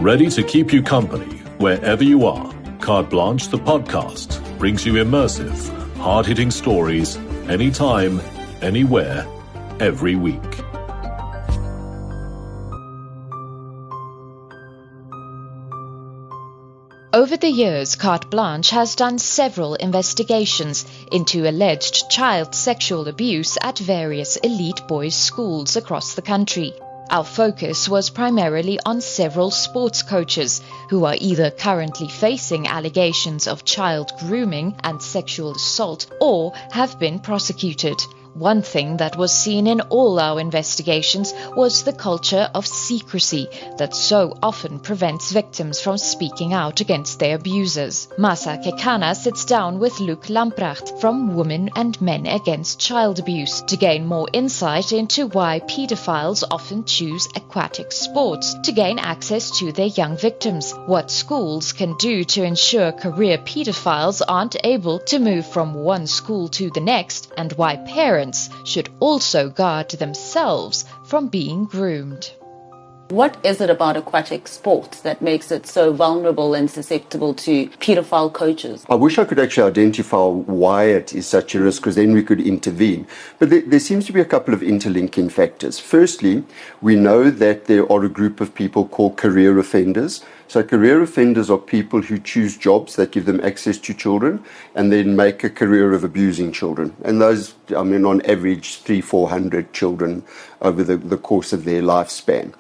Ready to keep you company wherever you are. Carte Blanche, the podcast, brings you immersive, hard-hitting stories anytime, anywhere, every week. Over the years, Carte Blanche has done several investigations into alleged child sexual abuse at various elite boys' schools across the country. Our focus was primarily on several sports coaches who are either currently facing allegations of child grooming and sexual assault or have been prosecuted. One thing that was seen in all our investigations was the culture of secrecy that so often prevents victims from speaking out against their abusers. Masa Kekana sits down with Luc Lamprecht from Women and Men Against Child Abuse to gain more insight into why pedophiles often choose aquatic sports to gain access to their young victims, what schools can do to ensure career pedophiles aren't able to move from one school to the next, and why parents should also guard themselves from being groomed. What is it about aquatic sports that makes it so vulnerable and susceptible to pedophile coaches? I wish I could actually identify why it is such a risk, because then we could intervene. But there seems to be a couple of interlinking factors. Firstly, we know that there are a group of people called career offenders. So career offenders are people who choose jobs that give them access to children and then make a career of abusing children. And those, on average, 300-400 children over the course of their lifespan.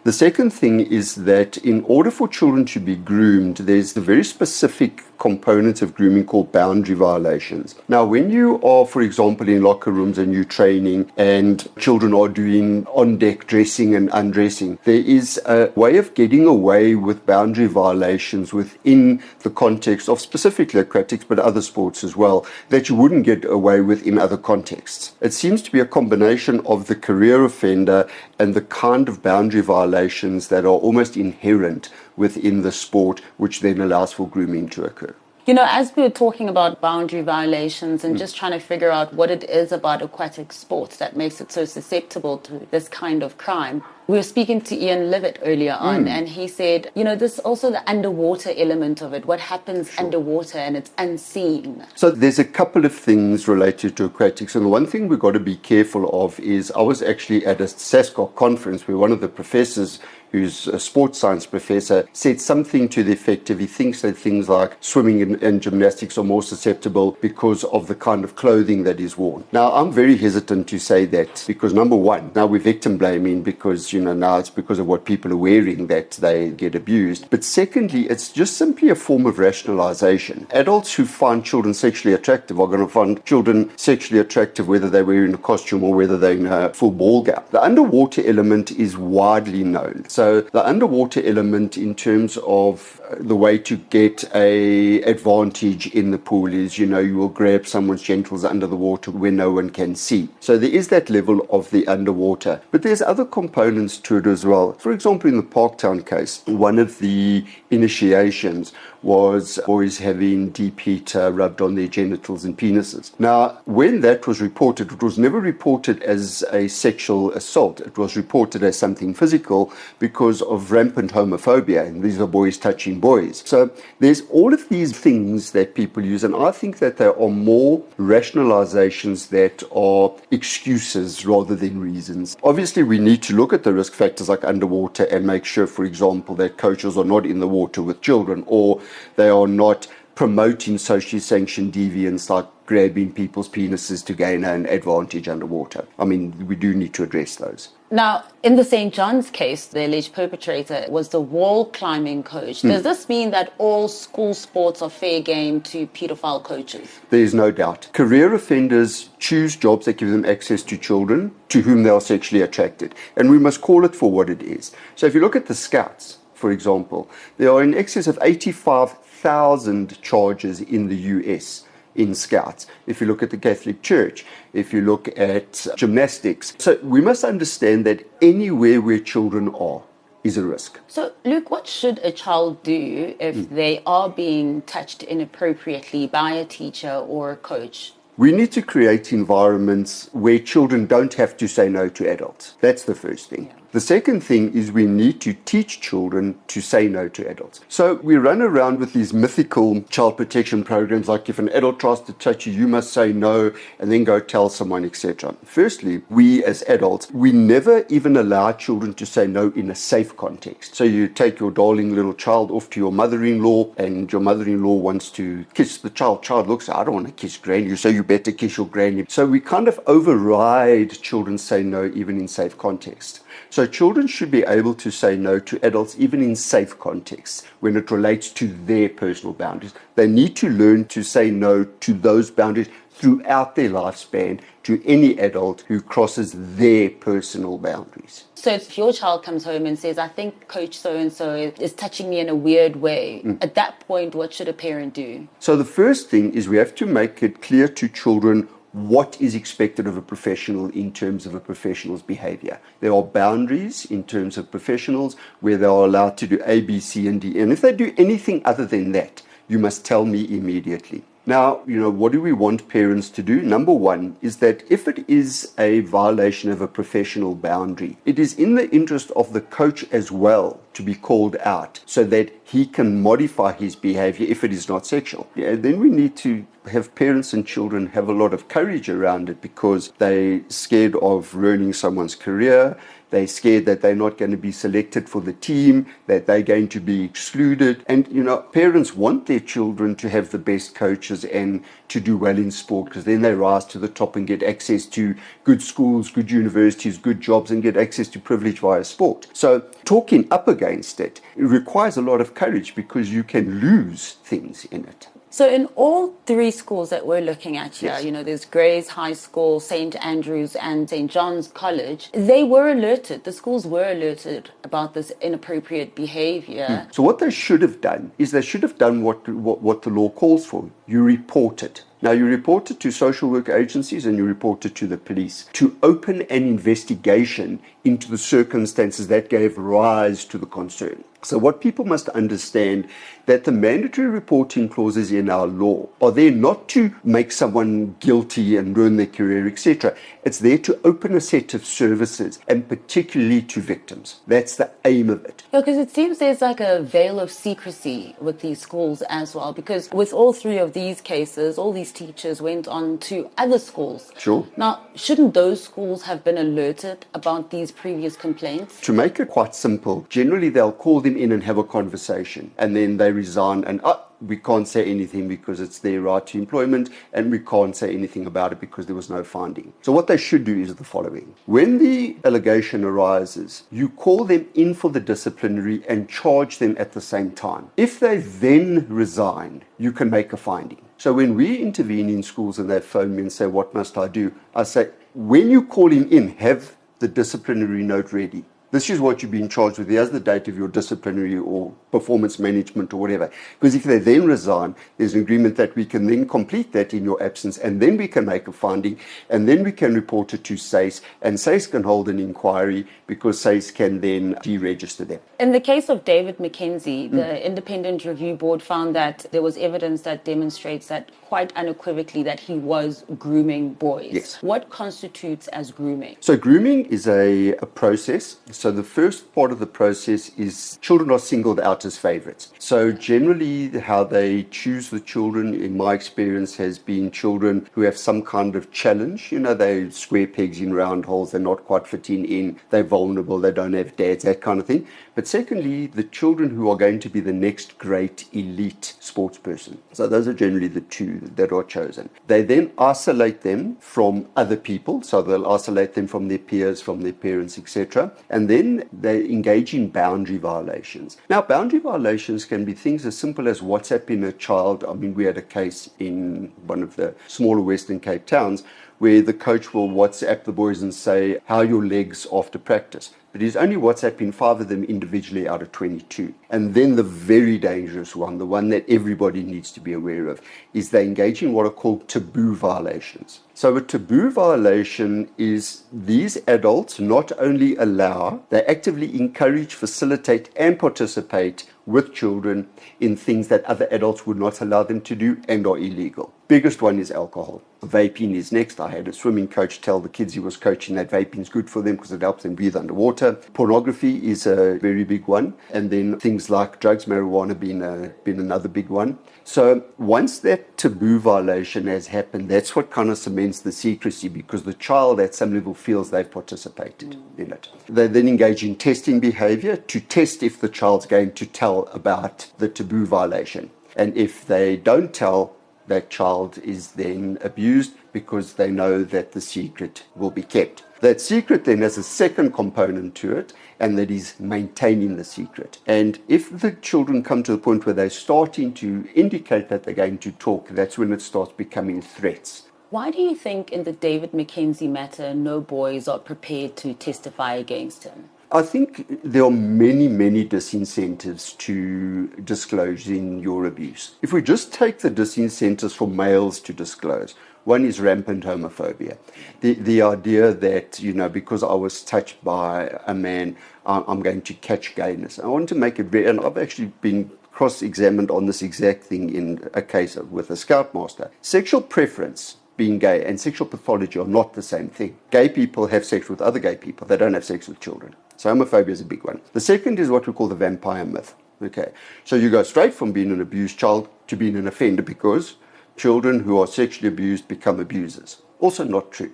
The second thing is that in order for children to be groomed, there's a very specific component of grooming called boundary violations. Now, when you are, for example, in locker rooms and you're training and children are doing on-deck dressing and undressing, there is a way of getting away with boundary violations within the context of specifically aquatics, but other sports as well, that you wouldn't get away with in other contexts. It seems to be a combination of the career offender and the kind of boundary violations that are almost inherent within the sport, which then allows for grooming to occur. You know, as we were talking about boundary violations and just trying to figure out what it is about aquatic sports that makes it so susceptible to this kind of crime, we were speaking to Ian Livett earlier on, and he said, this also the underwater element of it, what happens underwater and it's unseen. So there's a couple of things related to aquatics, and the one thing we've got to be careful of is I was actually at a SASCOC conference where one of the professors, who's a sports science professor, said something to the effect of he thinks that things like swimming and gymnastics are more susceptible because of the kind of clothing that is worn. Now, I'm very hesitant to say that because, number one, now we're victim blaming because, now it's because of what people are wearing that they get abused. But secondly, it's just simply a form of rationalization. Adults who find children sexually attractive are going to find children sexually attractive whether they're wearing a costume or whether they're in a full ball gown. The underwater element is widely known. So the underwater element in terms of the way to get a advantage in the pool is, you will grab someone's genitals under the water where no one can see. So there is that level of the underwater. But there's other components to it as well. For example, in the Parktown case, one of the initiations was boys having deep heat rubbed on their genitals and penises. Now, when that was reported, it was never reported as a sexual assault. It was reported as something physical because of rampant homophobia, and these are boys touching boys. So there's all of these things that people use, and I think that there are more rationalizations that are excuses rather than reasons. Obviously, we need to look at the risk factors like underwater and make sure, for example, that coaches are not in the water with children, or they are not promoting socially sanctioned deviance like grabbing people's penises to gain an advantage underwater. We do need to address those. Now, in the St. John's case, the alleged perpetrator was the wall climbing coach. Does this mean that all school sports are fair game to pedophile coaches? There is no doubt. Career offenders choose jobs that give them access to children to whom they are sexually attracted. And we must call it for what it is. So if you look at the Scouts, for example, there are in excess of 85,000 charges in the US in Scouts. If you look at the Catholic Church, if you look at gymnastics. So we must understand that anywhere where children are is a risk. So, Luke, what should a child do if they are being touched inappropriately by a teacher or a coach? We need to create environments where children don't have to say no to adults. That's the first thing. The second thing is we need to teach children to say no to adults. So we run around with these mythical child protection programs, like if an adult tries to touch you, you must say no and then go tell someone, etc. Firstly, we as adults, we never even allow children to say no in a safe context. So you take your darling little child off to your mother-in-law and your mother-in-law wants to kiss the child. Child looks, I don't want to kiss granny, so you better kiss your granny. So we kind of override children say no even in safe context. So children should be able to say no to adults even in safe contexts when it relates to their personal boundaries. They need to learn to say no to those boundaries throughout their lifespan to any adult who crosses their personal boundaries. So if your child comes home and says, I think Coach so-and-so is touching me in a weird way, at that point, what should a parent do? So the first thing is we have to make it clear to children what is expected of a professional in terms of a professional's behavior. There are boundaries in terms of professionals where they are allowed to do A, B, C, and D. And if they do anything other than that, you must tell me immediately. Now, what do we want parents to do? Number one is that if it is a violation of a professional boundary, it is in the interest of the coach as well to be called out so that he can modify his behavior if it is not sexual. Then we need to have parents and children have a lot of courage around it because they're scared of ruining someone's career. They're scared that they're not going to be selected for the team, that they're going to be excluded. And, parents want their children to have the best coaches and to do well in sport because then they rise to the top and get access to good schools, good universities, good jobs, and get access to privilege via sport. So talking up against it requires a lot of courage because you can lose things in it. So in all three schools that we're looking at here, Yes. There's Gray's High School, St. Andrews and St. John's College, they were alerted, the schools were alerted about this inappropriate behavior. So what they should have done is they should have done what the law calls for. You report it. Now, you report it to social work agencies and you report it to the police to open an investigation into the circumstances that gave rise to the concern. So what people must understand that the mandatory reporting clauses in our law are there not to make someone guilty and ruin their career, etc. It's there to open a set of services and particularly to victims. That's the aim of it. Yeah, because it seems there's like a veil of secrecy with these schools as well, because with all three of these cases, all these teachers went on to other schools. Sure. Now, shouldn't those schools have been alerted about these previous complaints? To make it quite simple, generally they'll call them in and have a conversation and then they resign and we can't say anything because it's their right to employment and we can't say anything about it because there was no finding. So what they should do is the following. When the allegation arises, you call them in for the disciplinary and charge them at the same time. If they then resign, you can make a finding. So when we intervene in schools and they phone me and say, what must I do? I say, when you call him in, have the disciplinary note ready. This is what you've been charged with. Here's the date of your disciplinary or performance management or whatever. Because if they then resign, there's an agreement that we can then complete that in your absence and then we can make a finding and then we can report it to SACE and SACE can hold an inquiry because SACE can then deregister them. In the case of David McKenzie, the Independent Review Board found that there was evidence that demonstrates that quite unequivocally that he was grooming boys. Yes. What constitutes as grooming? So grooming is a process. So the first part of the process is children are singled out as favorites. So generally how they choose the children, in my experience, has been children who have some kind of challenge. They're square pegs in round holes. They're not quite fitting in. They're vulnerable. They don't have dads, that kind of thing. But secondly, the children who are going to be the next great elite sports person. So those are generally the two that are chosen. They then isolate them from other people. So they'll isolate them from their peers, from their parents, etc. And then they engage in boundary violations. Now, boundary violations can be things as simple as WhatsApping a child. I mean, we had a case in one of the smaller Western Cape towns where the coach will WhatsApp the boys and say, how are your legs after practice? But he's only WhatsApping 5 of them individually out of 22. And then the very dangerous one, the one that everybody needs to be aware of, is they engage in what are called taboo violations. So a taboo violation is these adults not only allow, they actively encourage, facilitate, and participate with children in things that other adults would not allow them to do and are illegal. biggest one is alcohol. Vaping is next. I had a swimming coach tell the kids he was coaching that vaping is good for them because it helps them breathe underwater. Pornography is a very big one. And then things like drugs, marijuana being another big one. So once that taboo violation has happened, that's what kind of cements the secrecy, because the child at some level feels they've participated in it. They then engage in testing behavior to test if the child's going to tell about the taboo violation. And if they don't tell, that child is then abused because they know that the secret will be kept. That secret then has a second component to it, and that is maintaining the secret. And if the children come to the point where they're starting to indicate that they're going to talk, that's when it starts becoming threats. Why do you think in the David McKenzie matter, no boys are prepared to testify against him? I think there are many, many disincentives to disclosing your abuse. If we just take the disincentives for males to disclose, one is rampant homophobia. The idea that, because I was touched by a man, I'm going to catch gayness. I want to make it very, and I've actually been cross-examined on this exact thing in a case with a scoutmaster. Sexual preference, being gay, and sexual pathology are not the same thing. Gay people have sex with other gay people. They don't have sex with children. So homophobia is a big one. The second is what we call the vampire myth. Okay, so you go straight from being an abused child to being an offender because children who are sexually abused become abusers. Also not true.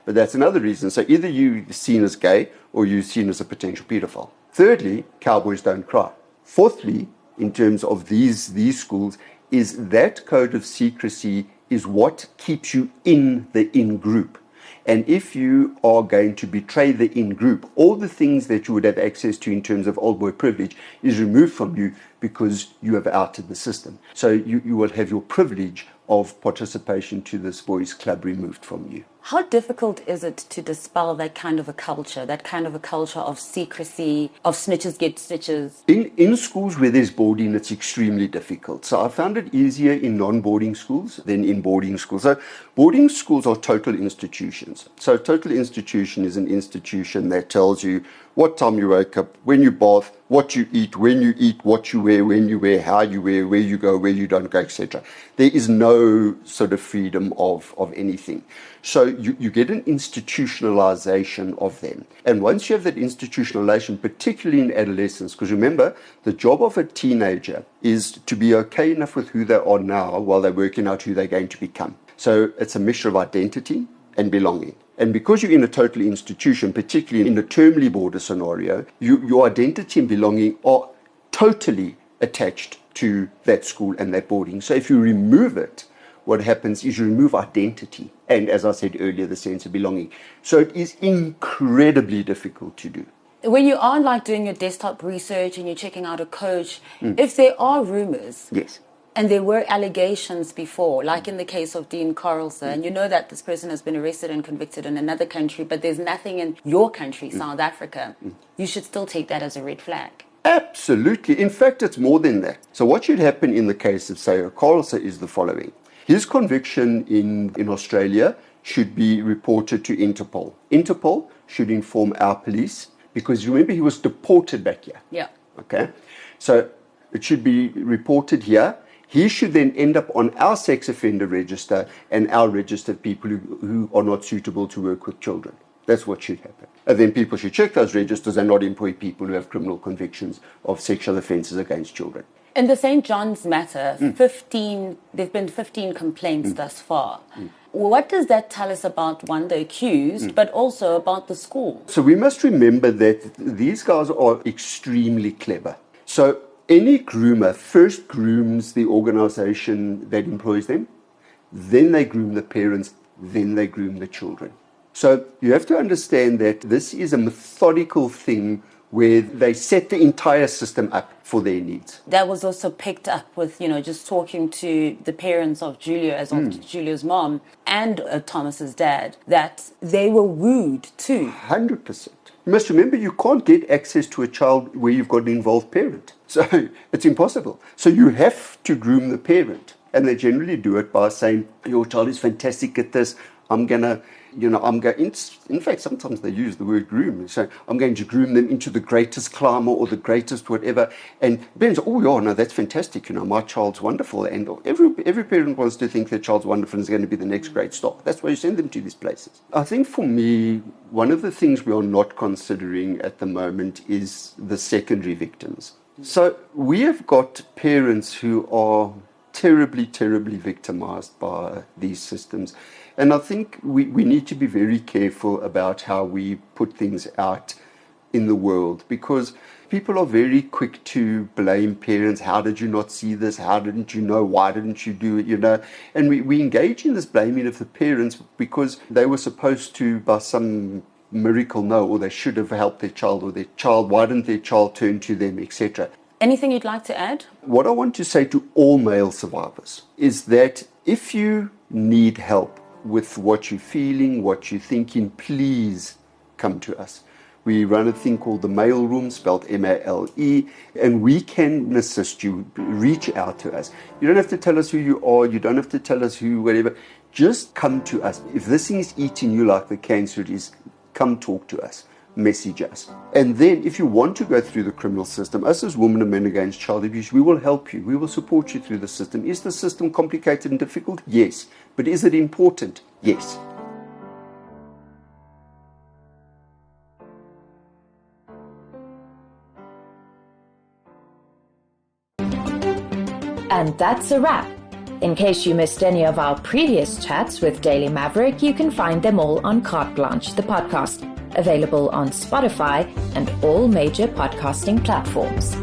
But that's another reason. So either you're seen as gay or you're seen as a potential pedophile. Thirdly, cowboys don't cry. Fourthly, in terms of these schools, is that code of secrecy is what keeps you in the in-group. And if you are going to betray the in-group, all the things that you would have access to in terms of old boy privilege is removed from you because you have outed the system. So you will have your privilege of participation to this boys' club removed from you. How difficult is it to dispel that kind of a culture of secrecy, of snitches get stitches? In schools where there's boarding, it's extremely difficult. So I found it easier in non-boarding schools than in boarding schools. So boarding schools are total institutions. So total institution is an institution that tells you what time you wake up, when you bath, what you eat, when you eat, what you wear, when you wear, how you wear, where you go, where you don't go, etc. There is no sort of freedom of anything. So you get an institutionalization of them. And once you have that institutionalization, particularly in adolescence, because remember, the job of a teenager is to be okay enough with who they are now while they're working out who they're going to become. So it's a mixture of identity and belonging. And because you're in a total institution, particularly in a termly border scenario, your identity and belonging are totally attached to that school and that boarding. So if you remove it, what happens is you remove identity and, as I said earlier, the sense of belonging. So it is incredibly difficult to do. When you are doing your desktop research and you're checking out a coach, if there are rumors, yes, and there were allegations before, like in the case of Dean Correlson, and you know that this person has been arrested and convicted in another country, but there's nothing in your country, South Africa, you should still take that as a red flag. Absolutely. In fact, it's more than that. So what should happen in the case of, say, Correlson is the following. His conviction in Australia should be reported to Interpol. Interpol should inform our police because remember he was deported back here. Yeah. Okay. So it should be reported here. He should then end up on our sex offender register and our registered people who are not suitable to work with children. That's what should happen. And then people should check those registers and not employ people who have criminal convictions of sexual offences against children. In the St. John's matter, there've been 15 complaints thus far. What does that tell us about, one, the accused, but also about the school? So we must remember that these guys are extremely clever. So any groomer first grooms the organization that employs them, then they groom the parents, then they groom the children. So you have to understand that this is a methodical thing where they set the entire system up for their needs. That was also picked up with, just talking to the parents of Julia, as of Julia's mom, and Thomas's dad, that they were wooed too. 100%. You must remember you can't get access to a child where you've got an involved parent. So it's impossible. So you have to groom the parent. And they generally do it by saying, your child is fantastic at this. I'm going to I'm going, in fact, sometimes they use the word groom. So I'm going to groom them into the greatest climber or the greatest whatever. And parents, oh, yeah, no, that's fantastic. My child's wonderful. And every parent wants to think their child's wonderful and is going to be the next great star. That's why you send them to these places. I think for me, one of the things we are not considering at the moment is the secondary victims. So we have got parents who are terribly, terribly victimized by these systems. And I think we need to be very careful about how we put things out in the world, because people are very quick to blame parents. How did you not see this? How didn't you know? Why didn't you do it? And we engage in this blaming of the parents because they were supposed to, by some miracle, know, or they should have helped their child, or their child, why didn't their child turn to them, etc. Anything you'd like to add? What I want to say to all male survivors is that if you need help with what you're feeling, what you're thinking, please come to us. We run a thing called the Mail Room, spelled M-A-L-E, and we can assist you. Reach out to us. You don't have to tell us who you are. You don't have to tell us who, whatever. Just come to us. If this thing is eating you like the cancer it is, come talk to us. Message us. And then if you want to go through the criminal system, us as Women and Men Against Child Abuse, we will help you. We will support you through the system. Is the system complicated and difficult? Yes. But is it important? Yes. And that's a wrap. In case you missed any of our previous chats with Daily Maverick, you can find them all on Carte Blanche, the podcast, available on Spotify and all major podcasting platforms.